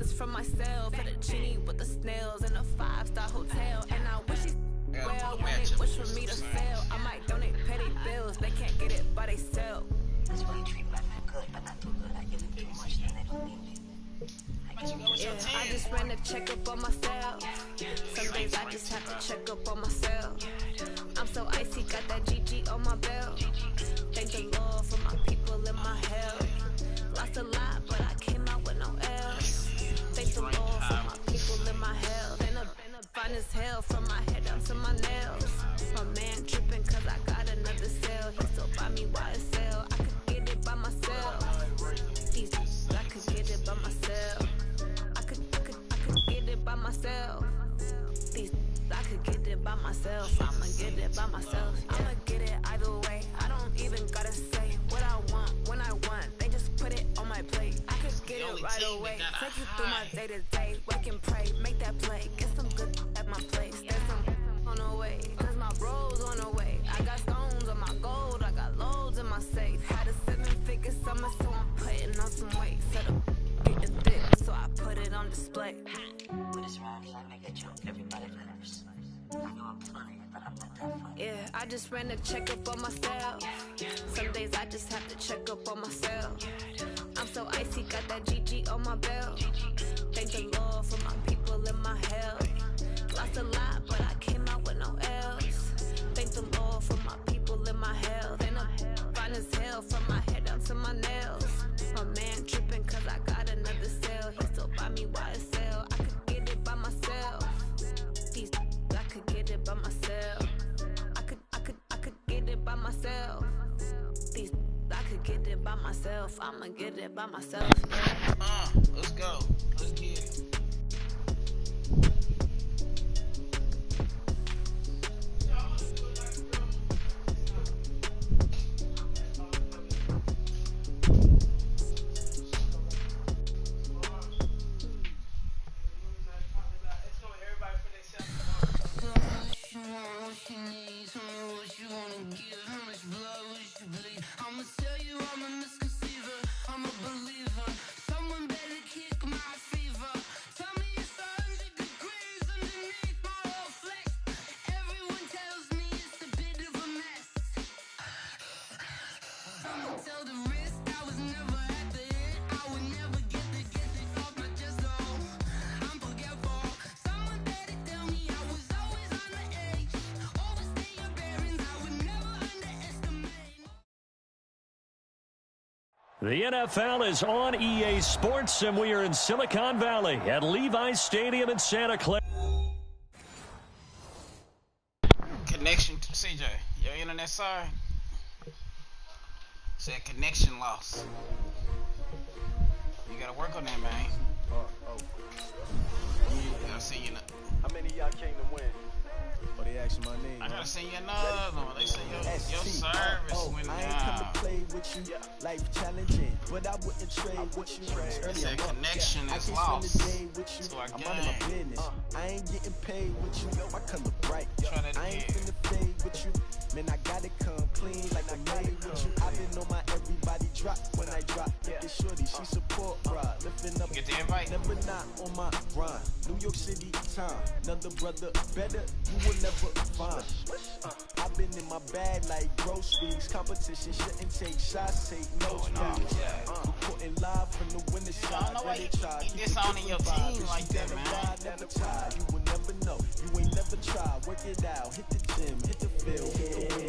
Flowers from myself for the genie with the snails in a 5-star hotel. And I wish it well when they wish for me to fail. I might donate petty bills, they can't get it by they sell. That's why you treat black men good, but not too good. I give them too much, then they don't need it. Yeah, I just ran a checkup on myself. Some days I just have to check up on myself. I'm so icy, got that GG on my belt. Thank the Lord for my people in my health. Lost a lot, but I came out with no L's. Thank the Lord for my people in my health. And I'm fine as hell from my head down to my nails. My man tripping cause I got another sale. He still buy me YSL. I could get it by myself. These I could get it by myself. I could get it by myself. These I could get it by myself. I'ma get it by myself. I'ma get it either way. I don't even gotta say what I want when I want. They just put it on my plate. I could get it right away. Take it through my day to day. Wake and pray, make that play. Get some good at my place. There's some on the way. Cause my bro's on the way. I got stones on my gold. I got loads in my safe. Had a 7-figure summer, so I'm putting on some weight. Set up getting thick, so I put it on display. With this rhyme, I make a joke. Everybody laughs. I know I'm funny, but I'm not that funny. Yeah, I just ran a checkup on myself. Some days I just have to check up on myself. I'm so icy, got that GG on my belt. Thank the Lord for my people in my health. Lost a lot, but I came out with no L's. Thank the Lord for my people in my health. And I'm fine as hell from my head down to my nails. My man tripping cause I got another sale. He still buy me YSL. I could get it by myself. These I could get it by myself. I could get it by myself. These I could get it by myself. I'ma get it by myself. Let's go. Let's get it. I'ma tell you I'm a misconceiver, I'm a believer. Someone better kick my fever. Tell me it's 100 degrees underneath my whole flesh. Everyone tells me it's a bit of a mess. I'ma tell the risk I was never at the end. I would never get it off my chest though. I'm forgetful. Someone better tell me I was always on the edge. Overstay your bearings, I would never underestimate. The NFL is on EA Sports, and we are in Silicon Valley at Levi's Stadium in Santa Clara. Connection to CJ. Your internet, sorry. Said connection loss. You gotta work on that, man. Gotta send you. How many of y'all came to win? Oh, they asking my name. I gotta send you another one. They say your service went I ain't come down. to play with you, life challenging, but I wouldn't trade with you. They said connection is I lost. can't spend a day with you. So I I'm out of my business. I ain't getting paid with you. My color bright. Try that I ain't again. finna fade with you. Man, I gotta come clean like I made with you. I've been on my everybody drop when I drop. Look at shorty, she support ride. Lifting up, Get the invite. never not on my grind. New York City time. Another brother better, you will never find. I've been in my bag like groceries. Competition shouldn't take shots, take notes. Reporting live from the winner I side. don't know why you try. keep disowning your team like that, man. Never try. You will never know. You ain't never try. Work it out. Hit the gym. Hit the field.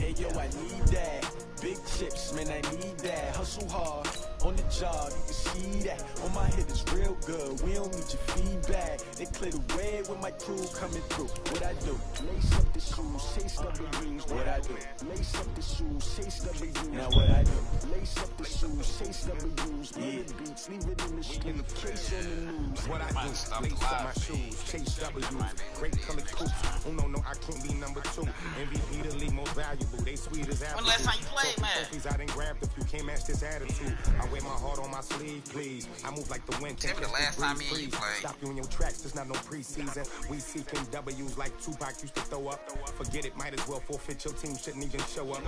Hey, yo, I need that. Big chips, man, I need that. Hustle hard on the job. You can see that. On my head is real good. We don't need your feedback. They clear the way with my crew coming through. What I do? Lace up the shoes, chase W's. What I do? Lace up the shoes, chase W's. Now what I do? Lace up the shoes, chase W's. Murder beats, leave it in the street. Case on the news. What I do, lace up my shoes, chase W's, great color coops. Oh no, I can't be number 2. MVP the league most valuable, they sweet as apple. When last time you played, man? Trophies I done grabbed a few, can't match this attitude. I wear my heart on my sleeve, please. I move like the wind. Tell me the last time me and you played. Stop you in your tracks, there's not no preseason. We seeking W's like Tupac used to throw up. Forget it, might as well forfeit, your team shouldn't even show up.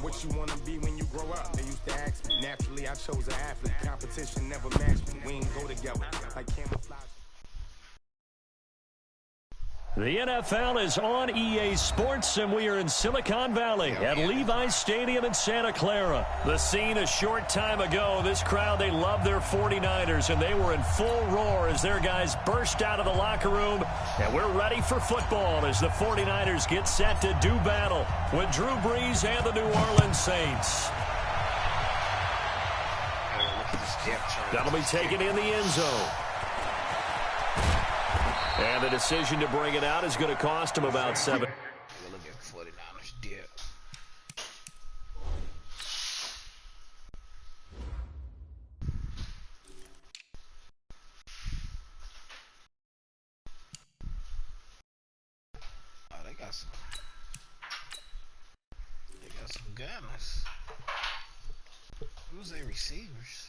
What you wanna be when you grow up? They used to ask me. Naturally, I chose an athlete. Competition never matched me. We ain't go together like camouflage. The NFL is on EA Sports, and we are in Silicon Valley at Levi's Stadium in Santa Clara. The scene a short time ago. This crowd, they love their 49ers, and they were in full roar as their guys burst out of the locker room. And we're ready for football as the 49ers get set to do battle with Drew Brees and the New Orleans Saints. That'll be taken in the end zone. And the decision to bring it out is going to cost him about 7. Look at 49ers dip. Oh, they got some gunners. Who's their receivers?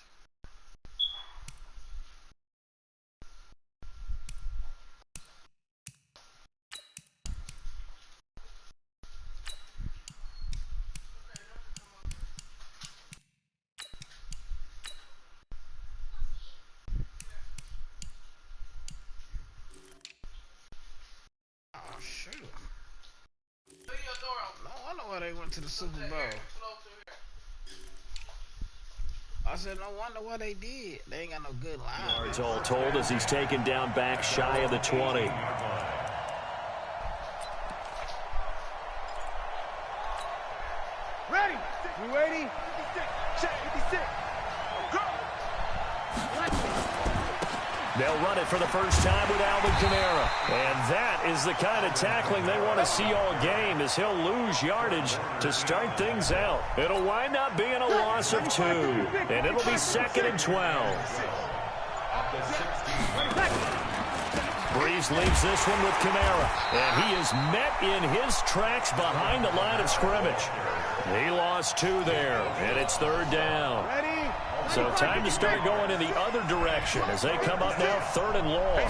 They went to the Super Bowl. I said, no wonder what they did. They ain't got no good line. Yards all told as he's taken down back shy of the 20. Ready? You ready? 56. 56. Go! They'll run it for the first time with Alvin Kamara. And that is the kind of tackling they want to see all game, as he'll lose yardage to start things out. It'll wind up being a loss of 2, and it'll be 2nd and 12. Brees leaves this one with Kamara, and he is met in his tracks behind the line of scrimmage. He lost 2 there, and it's 3rd down. So time to start going in the other direction as they come up now 3rd and long.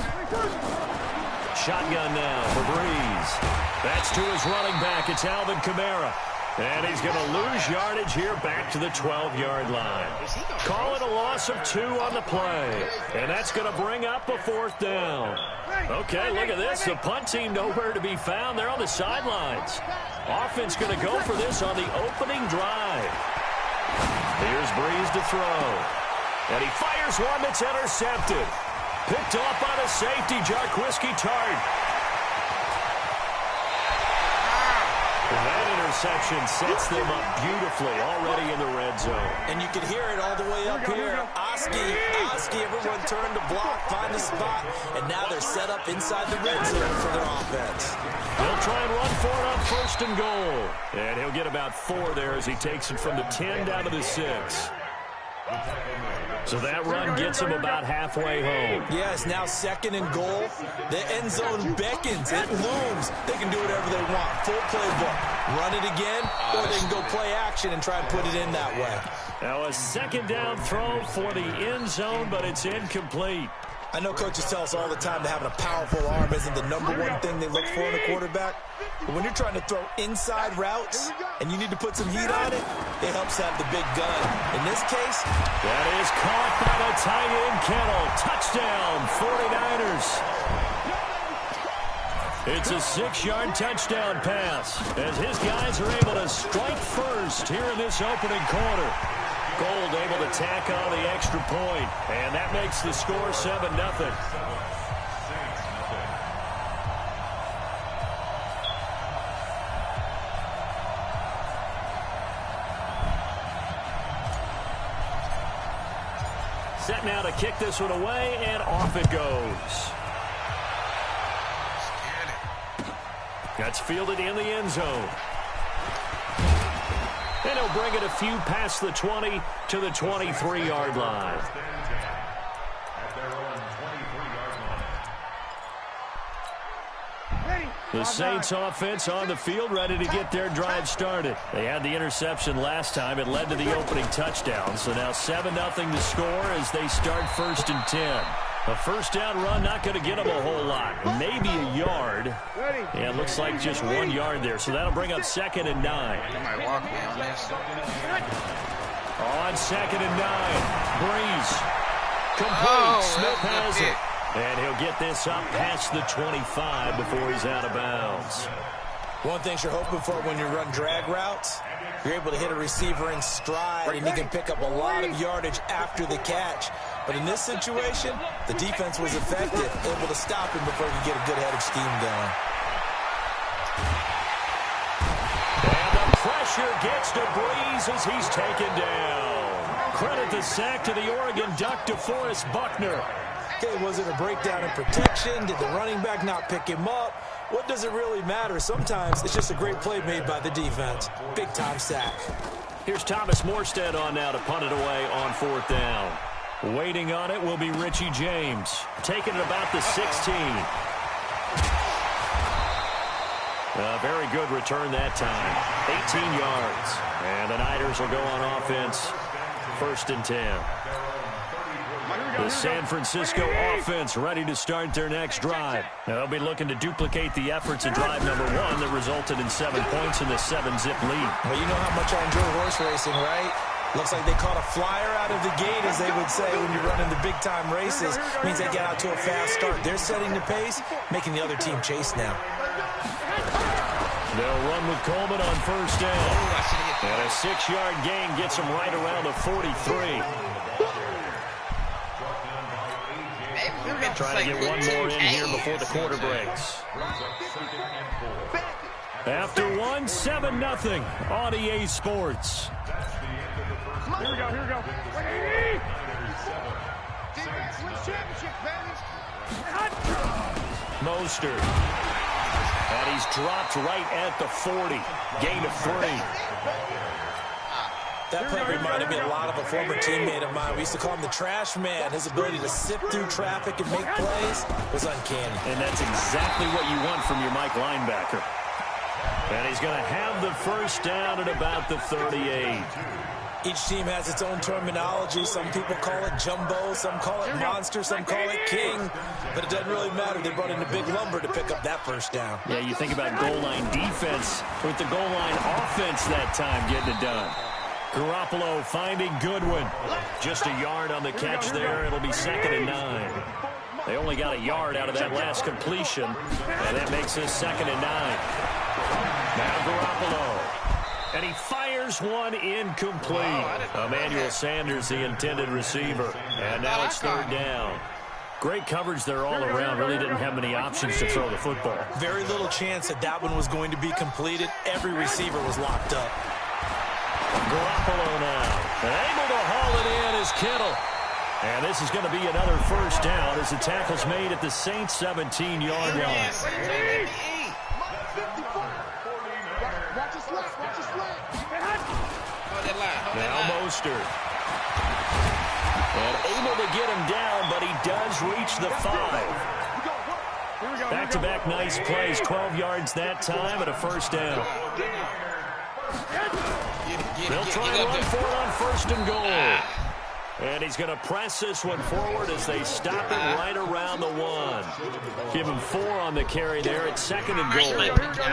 Shotgun now for Brees. That's to his running back. It's Alvin Kamara. And he's going to lose yardage here back to the 12-yard line. Call it a loss of 2 on the play. And that's going to bring up a 4th down. Okay, look at this. The punt team nowhere to be found. They're on the sidelines. Offense going to go for this on the opening drive. Here's Brees to throw. And he fires one that's intercepted. Picked off by the safety, Jarquiski Tart. That interception sets them up beautifully already in the red zone. And you can hear it all the way up here. Oski, everyone turned to block, find the spot, and now they're set up inside the red zone for their offense. They'll try and run for it on 1st and goal. And he'll get about 4 there as he takes it from the 10 down to the 6. So that run gets him about halfway home. Yeah, it's now 2nd and goal. The end zone beckons. It looms. They can do whatever they want. Full playbook. Run it again, or they can go play action and try to put it in that way. Now a 2nd down throw for the end zone, but it's incomplete. I know coaches tell us all the time that having a powerful arm isn't the #1 thing they look for in a quarterback. But when you're trying to throw inside routes and you need to put some heat on it, it helps have the big gun. In this case, that is caught by the tight end Kittle. Touchdown, 49ers. It's a 6-yard touchdown pass as his guys are able to strike first here in this opening quarter. Gold able to tack on the extra point, and that makes the score 7-0. Set now to kick this one away, and off it goes. That's fielded in the end zone. And he'll bring it a few past the 20 to the 23-yard line. The Saints offense on the field, ready to get their drive started. They had the interception last time. It led to the opening touchdown. So now 7-0 to score as they start 1st and 10. A 1st down run, not going to get them a whole lot. Maybe a yard. Yeah, it looks like just 1 yard there. So that'll bring up 2nd and 9. They might walk me on this. On 2nd and 9. Brees. Complete. Smith has it. And he'll get this up past the 25 before he's out of bounds. One thing you're hoping for when you run drag routes, you're able to hit a receiver in stride, and he can pick up a lot of yardage after the catch. But in this situation, the defense was effective, able to stop him before he could get a good head of steam going. And the pressure gets to Breeze as he's taken down. Credit the sack to the Oregon Duck, DeForest Buckner. Okay, was it a breakdown in protection? Did the running back not pick him up? What does it really matter? Sometimes it's just a great play made by the defense. Big-time sack. Here's Thomas Morstead on now to punt it away on 4th down. Waiting on it will be Richie James. Taking it about the 16. A very good return that time. 18 yards. And the Niners will go on offense. 1st and 10. The San Francisco offense ready to start their next drive. They'll be looking to duplicate the efforts in drive number 1 that resulted in 7 points in the 7-zip lead. Well, you know how much I enjoy horse racing, right? Looks like they caught a flyer out of the gate, as they would say when you're running the big-time races. It means they get out to a fast start. They're setting the pace, making the other team chase now. They'll run with Coleman on 1st down. And a 6-yard gain gets them right around the 43. Trying to get one more in here before the quarter breaks. After 1, 7-0 on EA Sports. Here we go. Defense wins championship, baby. Mostert. And he's dropped right at the 40. Gain of 3. That play reminded me a lot of a former teammate of mine. We used to call him the trash man. His ability to sift through traffic and make plays was uncanny. And that's exactly what you want from your Mike linebacker. And he's going to have the 1st down at about the 38. Each team has its own terminology. Some people call it jumbo, some call it monster, some call it king. But it doesn't really matter. They brought in a big lumber to pick up that 1st down. Yeah, you think about goal line defense with the goal line offense that time getting it done. Garoppolo finding Goodwin. Just a yard on the catch there. It'll be 2nd and 9. They only got a yard out of that last completion, and that makes this 2nd and 9. Now Garoppolo. And he fires one incomplete. Emmanuel Sanders, the intended receiver. And now it's 3rd down. Great coverage there all around. Really didn't have many options to throw the football. Very little chance that one was going to be completed. Every receiver was locked up. Garoppolo now. Able to haul it in is Kittle. And this is going to be another 1st down as the tackle's made at the Saints' 17-yard line. Now Mostert. And able to get him down, but he does reach the 5. Back-to-back nice plays. 12 yards that time and a 1st down. They'll try and run for it on 1st and goal. And he's going to press this one forward as they stop it right around the 1. Give him 4 on the carry there at 2nd and goal.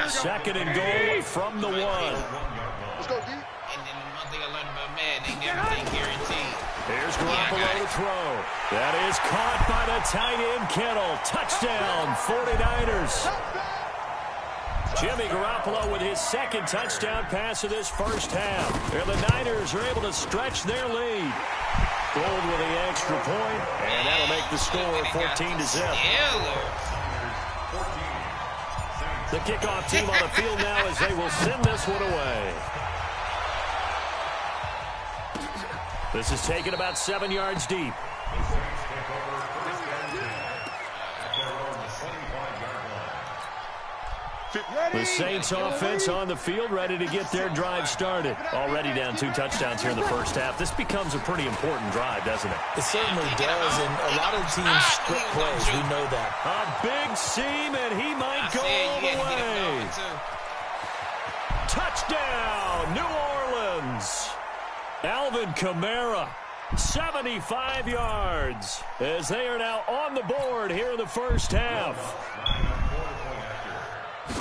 2nd and goal from the 1. Let's go, D. And then one thing I learned about Madden, ain't everything guaranteed. Here's Garoppolo to throw. That is caught by the tight end Kittle. Touchdown, 49ers. Jimmy Garoppolo with his 2nd touchdown pass of this 1st half. And the Niners are able to stretch their lead. Gold with the extra point, and that'll make the score 14-0. The kickoff team on the field now as they will send this one away. This is taken about 7 yards deep. The Saints offense on the field, ready to get their drive started. Already down 2 touchdowns here in the 1st half. This becomes a pretty important drive, doesn't it? It certainly does, and a lot of teams script plays. We know that. A big seam, and he might go all the way. Touchdown, New Orleans. Alvin Kamara, 75 yards, as they are now on the board here in the 1st half.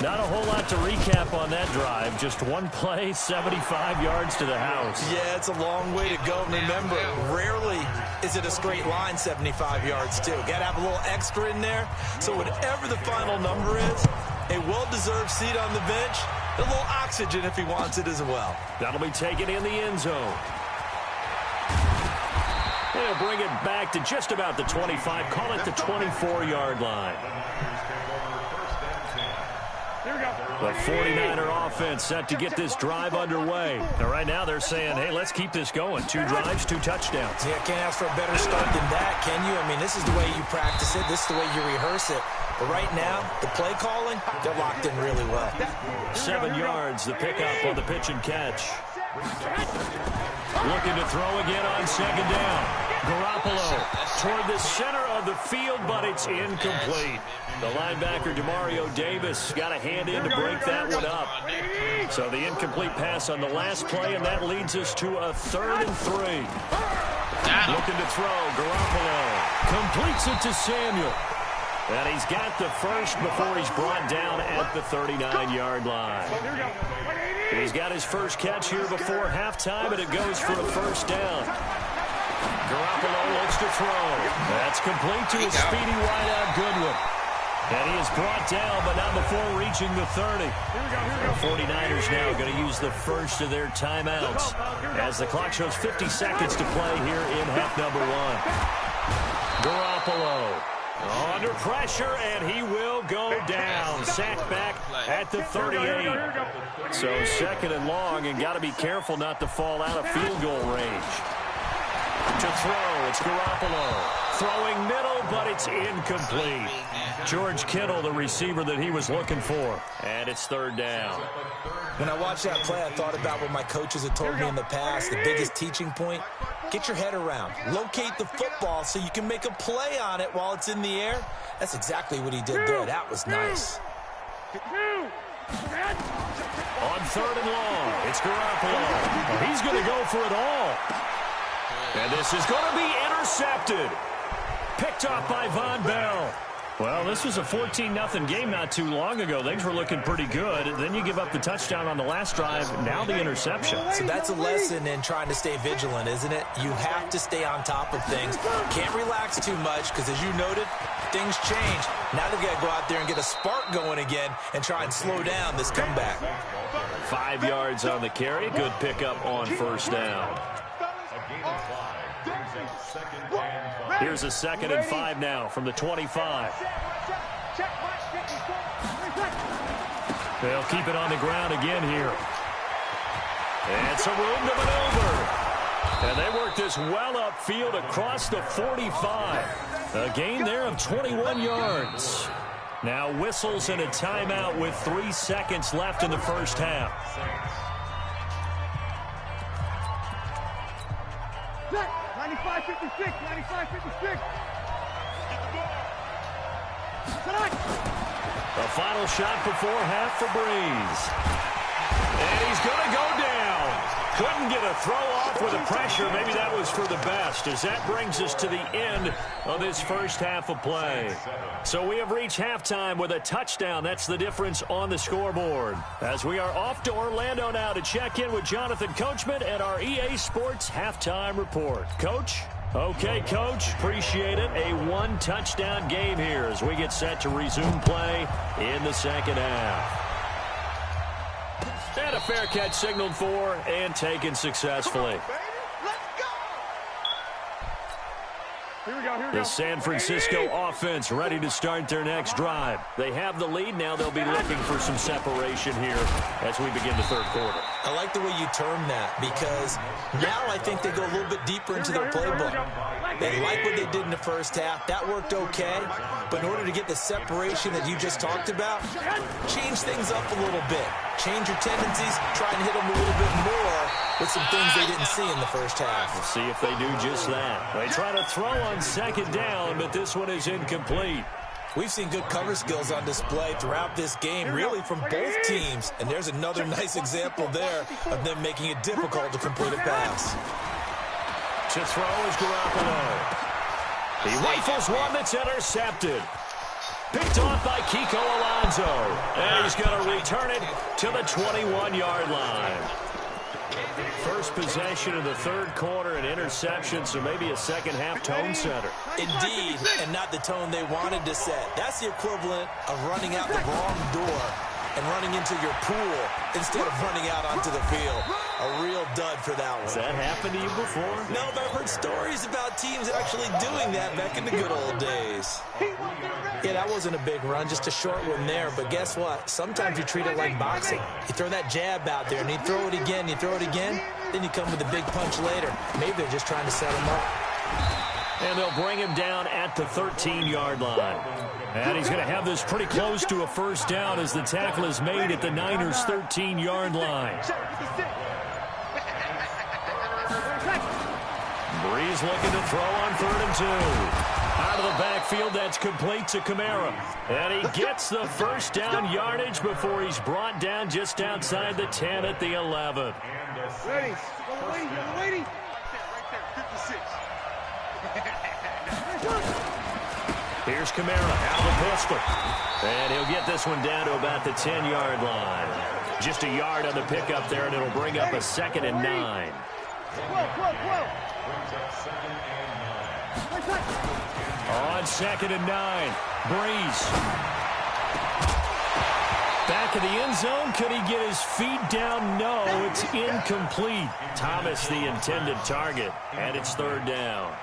Not a whole lot to recap on that drive. Just one play, 75 yards to the house. Yeah, it's a long way to go. Remember, rarely is it a straight line 75 yards, too? Got to have a little extra in there. So whatever the final number is, a well-deserved seat on the bench, a little oxygen if he wants it as well. That'll be taken in the end zone. They'll bring it back to just about the 25. Call it the 24-yard line. The 49er offense set to get this drive underway. And right now they're saying, hey, let's keep this going. 2 drives, 2 touchdowns. Yeah, can't ask for a better start than that, can you? I mean, this is the way you practice it. This is the way you rehearse it. But right now, the play calling, they're locked in really well. 7 yards, the pickup on the pitch and catch. Looking to throw again on second down. Garoppolo toward the center of the field, but it's incomplete. The linebacker, Demario Davis, got a hand in to break that one up. So the incomplete pass on the last play, and that leads us to a 3rd and 3. Looking to throw, Garoppolo completes it to Samuel. And he's got the first before he's brought down at the 39-yard line. He's got his first catch here before halftime, and it goes for a first down. Garoppolo looks to throw. That's complete to his speedy wideout Goodwin. And he is brought down, but not before reaching the 30. The 49ers now going to use the first of their timeouts as the clock shows 50 seconds to play here in half number 1. Garoppolo under pressure, and he will go down. Sacked back at the 38. So 2nd and long, and got to be careful not to fall out of field goal range. To throw, it's Garoppolo. Throwing middle, but it's incomplete. George Kittle, the receiver that he was looking for. And it's 3rd down. When I watched that play, I thought about what my coaches had told me in the past. The biggest teaching point, get your head around. Locate the football so you can make a play on it while it's in the air. That's exactly what he did there. That was nice. On 3rd and long, it's Garoppolo. He's going to go for it all. And this is going to be intercepted. Picked off by Von Bell. Well, this was a 14-0 game not too long ago. Things were looking pretty good. Then you give up the touchdown on the last drive. Now the interception. So that's a lesson in trying to stay vigilant, isn't it? You have to stay on top of things. Can't relax too much because, as you noted, things change. Now they've got to go out there and get a spark going again and try and slow down this comeback. 5 yards on the carry. Good pickup on first down. Here's a 2nd and 5 now from the 25. They'll keep it on the ground again here. And some room to maneuver. And they work this well upfield across the 45. A gain there of 21 yards. Now whistles and a timeout with 3 seconds left in the first half. 95-56, 95-56. The final shot before half for Breeze. And he's going to go down. Couldn't get a throw off with the pressure. Maybe that was for the best, as that brings us to the end of this first half of play. So we have reached halftime with a touchdown. That's the difference on the scoreboard. As we are off to Orlando now to check in with Jonathan Coachman and our EA Sports halftime report. Coach? Okay, Coach. Appreciate it. A 1-touchdown game here as we get set to resume play in the second half. And a fair catch signaled for and taken successfully. The San Francisco offense ready to start their next drive. They have the lead. Now they'll be looking for some separation here as we begin the third quarter. I like the way you term that, because now I think they go a little bit deeper into their playbook. They like what they did in the first half. That worked okay. But in order to get the separation that you just talked about, change things up a little bit. Change your tendencies, try and hit them a little bit more with some things they didn't see in the first half. We'll see if they do just that. They try to throw on second down, but this one is incomplete. We've seen good cover skills on display throughout this game, really from both teams. And there's another nice example there of them making it difficult to complete a pass. To throw is Garoppolo. He rifles one that's intercepted. Picked off by Kiko Alonso. And he's going to return it to the 21-yard line. First possession of the third quarter, an interception, so maybe a second-half tone setter. Indeed, and not the tone they wanted to set. That's the equivalent of running out the wrong door and running into your pool instead of running out onto the field. A real dud for that one. Has that happened to you before? No, but I've heard stories about teams actually doing that back in the good old days. Yeah, that wasn't a big run, just a short one there. But guess what? Sometimes you treat it like boxing. You throw that jab out there, and you throw it again, then you come with a big punch later. Maybe they're just trying to set him up. And they'll bring him down at the 13-yard line. And he's going to have this pretty close to a first down as the tackle is made at the Niners' 13-yard line. Breeze looking to throw on 3rd and 2. Out of the backfield, that's complete to Kamara. And he gets the first down yardage before he's brought down just outside the 10 at the 11. Ready. Right there, 56. Here's Kamara out of the pistol. And he'll get this one down to about the 10-yard line. Just a yard on the pickup there, and it'll bring up a 2nd and 9. On 2nd and 9, Breeze. Back in the end zone, could he get his feet down? No, it's incomplete. Thomas the intended target, and it's 3rd down.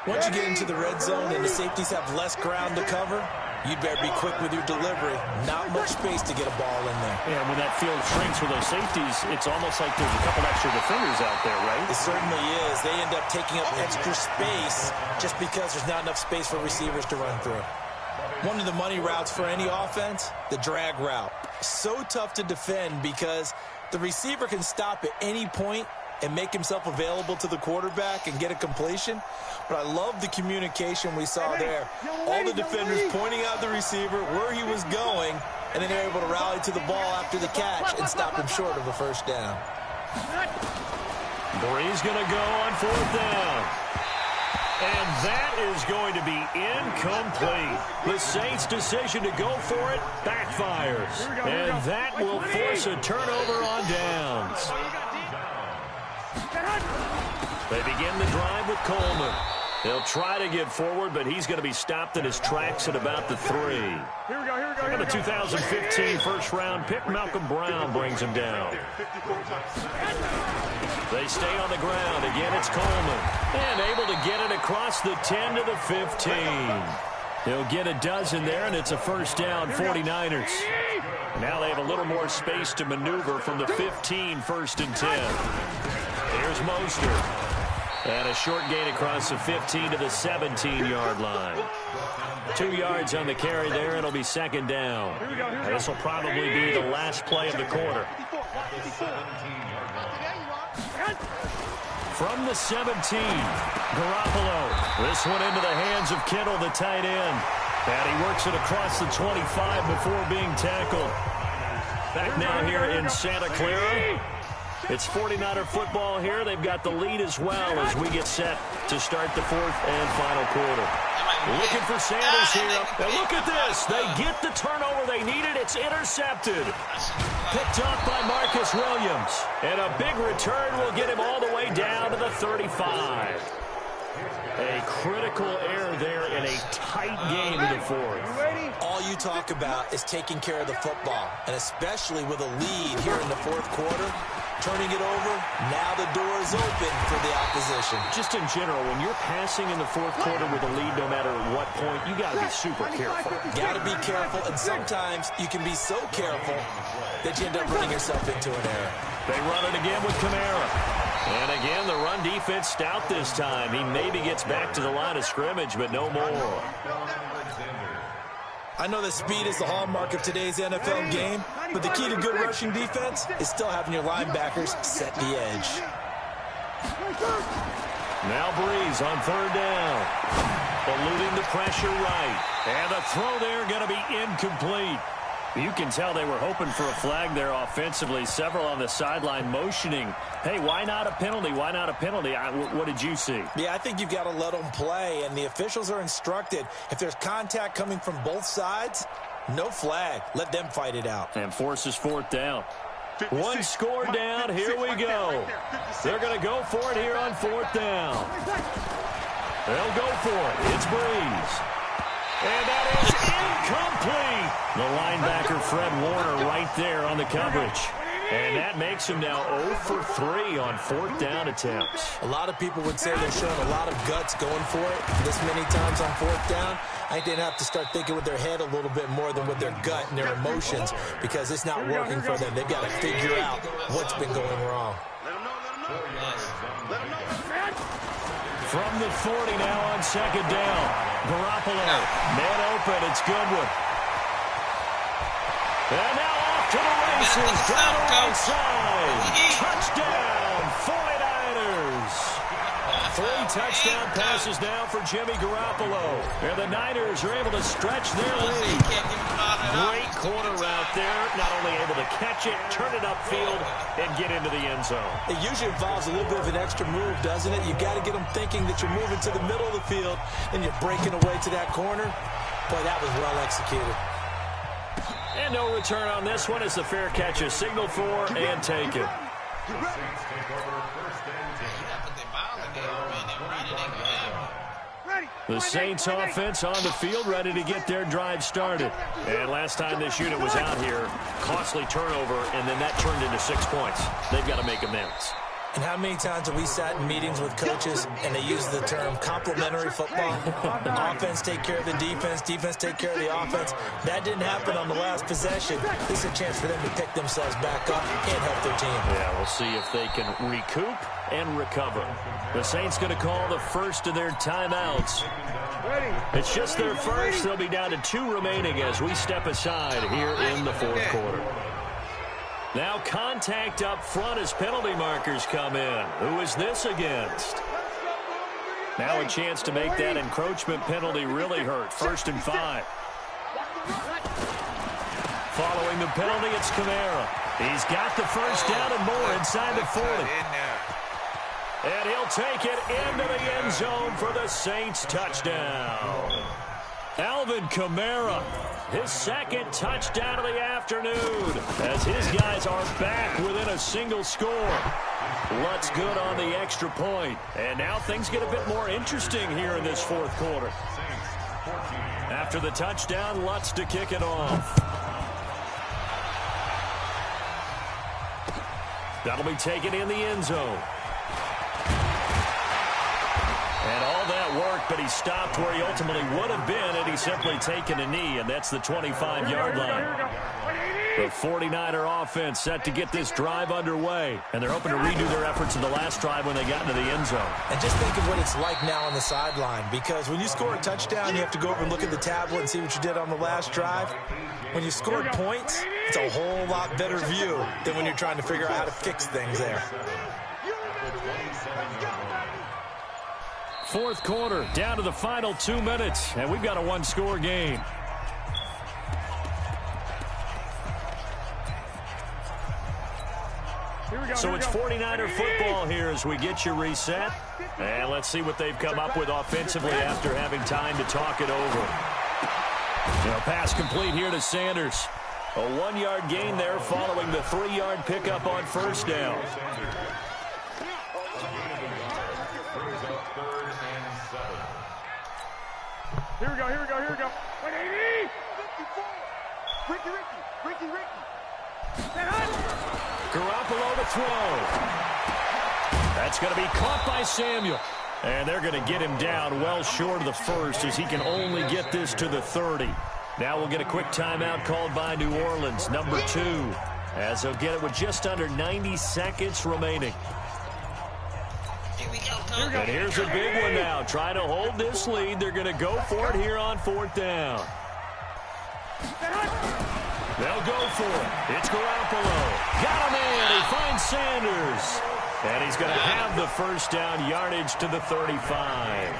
Once you get into the red zone and the safeties have less ground to cover, you'd better be quick with your delivery. Not much space to get a ball in there. Yeah, when that field shrinks with those safeties, it's almost like there's a couple extra defenders out there, right? It certainly is. They end up taking up extra space just because there's not enough space for receivers to run through. One of the money routes for any offense, the drag route. So tough to defend because the receiver can stop at any point and make himself available to the quarterback and get a completion. But I love the communication we saw there. All the defenders pointing out the receiver, where he was going, and then they're able to rally to the ball after the catch and stop him short of a first down. Breeze going to go on 4th down. And that is going to be incomplete. The Saints' decision to go for it backfires. And that will force a turnover on downs. They begin the drive with Coleman. They'll try to get forward, but he's going to be stopped in his tracks at about the 3. And the 2015 first-round pick, Malcolm Brown, brings him down. They stay on the ground. Again, it's Coleman. And able to get it across the 10 to the 15. He'll get a dozen there, and it's a first down, 49ers. Now they have a little more space to maneuver from the 15, 1st and 10. Here's Mostert. And a short gain across the 15 to the 17-yard line. 2 yards on the carry there. It'll be 2nd down. This will probably be the last play of the quarter. From the 17, Garoppolo. This one into the hands of Kittle, the tight end. And he works it across the 25 before being tackled. Back now here in Santa Clara. It's 49er football here. They've got the lead as well as we get set to start the 4th and final quarter. Looking for Sanders here. Now look at this. They get the turnover they needed. It's intercepted. Picked off by Marcus Williams. And a big return will get him all the way down to the 35. A critical error there in a tight game in the 4th. All you talk about is taking care of the football, and especially with a lead here in the 4th quarter. Turning it over, now the door is open for the opposition. Just in general, when you're passing in the 4th quarter with a lead, no matter what point, you got to be super careful. Got to be careful, and sometimes you can be so careful that you end up running yourself into an error. They run it again with Kamara. And again, the run defense stout this time. He maybe gets back to the line of scrimmage, but no more. I know that speed is the hallmark of today's NFL game, but the key to good rushing defense is still having your linebackers set the edge. Now Breeze on 3rd down. Eluding the pressure right. And the throw there going to be incomplete. You can tell they were hoping for a flag there offensively. Several on the sideline motioning. Hey, why not a penalty? Why not a penalty? What did you see? Yeah, I think you've got to let them play, and the officials are instructed. If there's contact coming from both sides, no flag. Let them fight it out. And forces 4th down. One score down. Here we go. They're going to go for it here on 4th down. They'll go for it. It's Breeze. And that is incomplete. The linebacker, Fred Warner, right there on the coverage. And that makes him now 0 for 3 on 4th down attempts. A lot of people would say they're showing a lot of guts going for it this many times on 4th down. I think they'd have to start thinking with their head a little bit more than with their gut and their emotions because it's not working for them. They've got to figure out what's been going wrong. From the 40 now on 2nd down. Garoppolo, man open, it's Goodwin. And now off to the races, down the right side. Touchdown, 49ers. 3 touchdown passes now for Jimmy Garoppolo. And the Niners are able to stretch their lead. Great corner route there. Not only able to catch it, turn it upfield, and get into the end zone. It usually involves a little bit of an extra move, doesn't it? You got to get them thinking that you're moving to the middle of the field and you're breaking away to that corner. Boy, that was well executed. And no return on this one as the fair catch is signaled for and taken. The Saints offense on the field, ready to get their drive started. And last time this unit was out here, costly turnover, and then that turned into 6 points. They've got to make amends. And how many times have we sat in meetings with coaches and they use the term complementary football? Offense take care of the defense, defense take care of the offense. That didn't happen on the last possession. This is a chance for them to pick themselves back up and help their team. Yeah, we'll see if they can recoup and recover. The Saints going to call the first of their timeouts. It's just their first. They'll be down to 2 remaining as we step aside here in the 4th quarter. Now contact up front as penalty markers come in. Who is this against? Now a chance to make that encroachment penalty really hurt. 1st and 5. Following the penalty, it's Kamara. He's got the first down and more inside the 40. And he'll take it into the end zone for the Saints touchdown. Alvin Kamara, his 2nd touchdown of the afternoon as his guys are back within a single score. Lutz good on the extra point. And now things get a bit more interesting here in this 4th quarter. After the touchdown, Lutz to kick it off. That'll be taken in the end zone. And all that worked, but he stopped where he ultimately would have been had he simply taken a knee, and that's the 25-yard line. The 49er offense set to get this drive underway, and they're hoping to redo their efforts in the last drive when they got into the end zone. And just think of what it's like now on the sideline, because when you score a touchdown, you have to go over and look at the tablet and see what you did on the last drive. When you scored points, it's a whole lot better view than when you're trying to figure out how to fix things there. 4th quarter, down to the final 2 minutes, and we've got a 1-score game. So it's 49er football here as we get you reset. And let's see what they've come up with offensively after having time to talk it over. Pass complete here to Sanders. A 1-yard gain there following the 3-yard pickup on 1st down. Here we go. 180! Ricky. Garoppolo to throw. That's going to be caught by Samuel. And they're going to get him down well short of the 1st as he can only get this to the 30. Now we'll get a quick timeout called by New Orleans, number 2, as they'll get it with just under 90 seconds remaining. And here's a big one now. Trying to hold this lead. They're going to go for it here on 4th down. They'll go for it. It's Garoppolo. Got him in. He finds Sanders. And he's going to have the first down, yardage to the 35.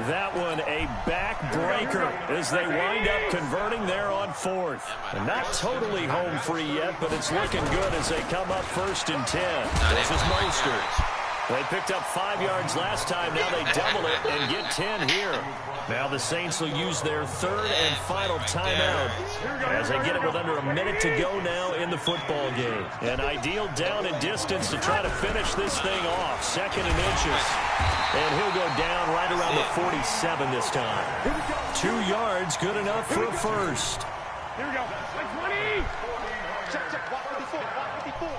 That one a backbreaker as they wind up converting there on 4th. And not totally home free yet, but it's looking good as they come up 1st and 10. This is Mostert. They picked up 5 yards last time. Now they double it and get 10 here. Now the Saints will use their third and final timeout as they get it with under a minute to go now in the football game. An ideal down and distance to try to finish this thing off. 2nd and inches. And he'll go down right around the 47 this time. 2 yards, good enough for a first. Here we go. 20. Check. Walk 54.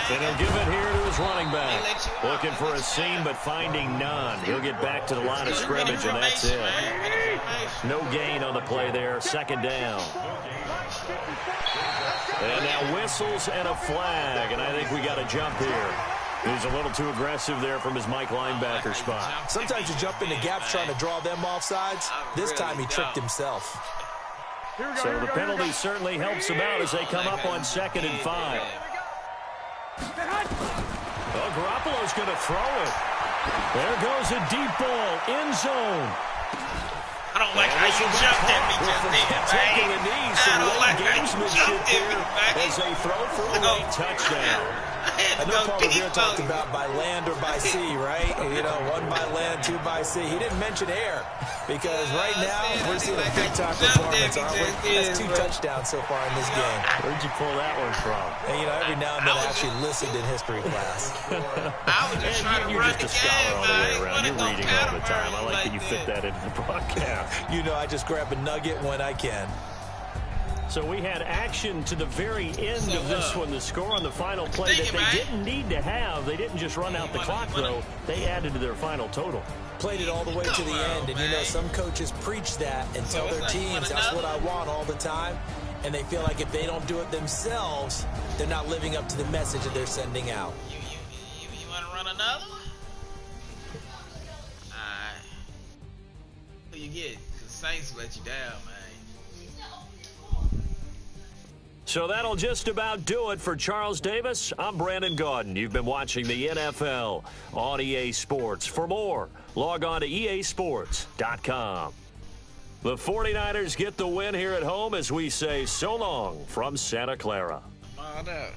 And he'll give it here to his running back. Looking for a seam, but finding none. He'll get back to the line of scrimmage, and that's it. No gain on the play there. 2nd down. And now whistles and a flag, and I think we got a jump here. He's a little too aggressive there from his Mike linebacker spot. Sometimes you jump into gaps trying to draw them off sides. This time he tricked himself. So the penalty certainly helps him out as they come up on 2nd and 5. Well, Garoppolo's going to throw it. There goes a deep ball, end zone. I don't like how you jumped at me just then, man. I don't like how you jumped at me, man. As they throw for a late touchdown. I know Paul Revere talked about by land or by sea, right? You know, 1 by land, 2 by sea. He didn't mention air because right now we're seeing a big-time performance, aren't we? That's 2 touchdowns so far in this game. Where'd you pull that one from? And, you know, every now and then I actually listened in history class. I was just trying to You're run just the a scholar game, all the way man. around. You're reading all the time. I like that you fit that into the broadcast. You know, I just grab a nugget when I can. So we had action to the very end of this one. The score on the final play that they didn't need to have. They didn't just run out the clock, though. They added to their final total. Played it all the way to the end. And, you know, some coaches preach that and tell their teams, that's what I want all the time. And they feel like if they don't do it themselves, they're not living up to the message that they're sending out. You want to run another one? All right. Who you get? Because Saints let you down, man. So that'll just about do it for Charles Davis. I'm Brandon Gaudin. You've been watching the NFL on EA Sports. For more, log on to easports.com. The 49ers get the win here at home as we say so long from Santa Clara. Oh, no.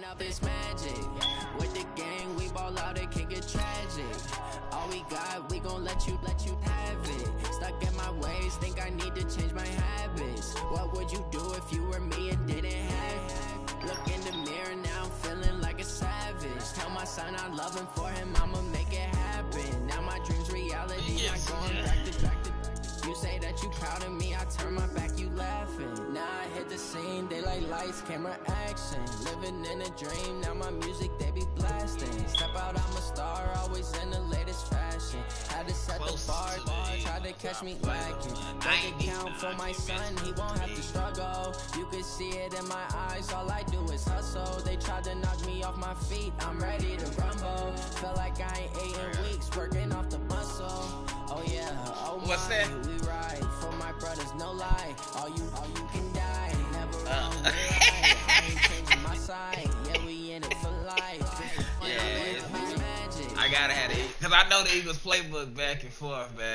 Up this magic with the gang, we ball out, it can get tragic. All we got, we gon' let you have it. Stuck in my ways, think I need to change my habits. What would you do if you were me and didn't have it? Look in the mirror now, I'm feeling like a savage. Tell my son I love him, for him I'ma make it happen. Now my dreams reality, not going back to back to. You say that you proud of me, I turn my back, you laughing. Now I hit the scene, they like lights, camera, action. Living in a dream, now my music, they be blasting. Step out, I'm a star, always in the latest fashion. Had to set the bar, tried to catch me lacking. Bank account for my son, he won't have to struggle. You can see it in my eyes, all I do is hustle. They tried to knock me off my feet, I'm ready to rumble. Feel like I ain't ate in weeks, working off the muscle. Oh yeah, oh what's my, that? We ride for my brothers, no lie. All you can die, never wrong, no lie. I ain't changing my side, yeah, we in it for life. Yeah, I gotta have it, because I know the Eagles playbook back and forth, man.